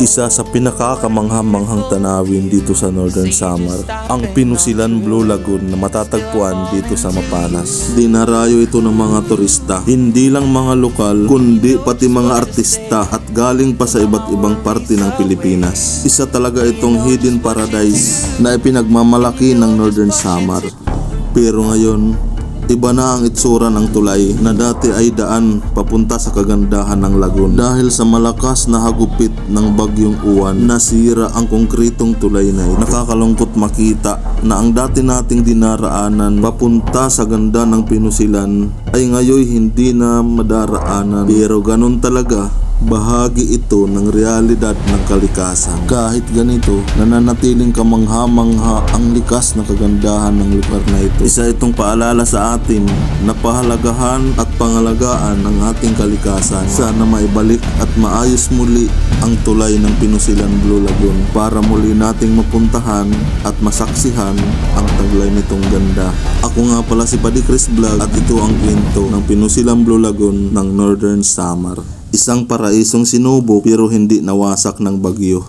Isa sa pinakakamangha-manghang tanawin dito sa Northern Samar, ang Pinusilan Blue Lagoon na matatagpuan dito sa Mapanas. Dinarayo ito ng mga turista, hindi lang mga lokal kundi pati mga artista at galing pa sa iba't ibang parte ng Pilipinas. Isa talaga itong hidden paradise na ipinagmamalaki ng Northern Samar. Pero ngayon, iba na ang itsura ng tulay na dati ay daan papunta sa kagandahan ng lagoon. Dahil sa malakas na hagupit ng bagyong uwan, nasira ang konkretong tulay na ito. Nakakalungkot makita na ang dati nating dinaraanan papunta sa ganda ng Pinusilan ay ngayon hindi na madaraanan. Pero ganun talaga, bahagi ito ng realidad ng kalikasan. Kahit ganito, nananatiling kamangha-mangha ang likas na kagandahan ng lugar na ito. Isa itong paalala sa atin na pahalagahan at pangalagaan ang ating kalikasan. Sana maibalik at maayos muli ang tulay ng Pinusilan Blue Lagoon para muli nating mapuntahan at masaksihan ang taglay nitong ganda. Ako nga pala si Paddy Chris Vlog at ito ang kwento ng Pinusilan Blue Lagoon ng Northern Samar. Isang paraisong sinubok pero hindi nawasak ng bagyo.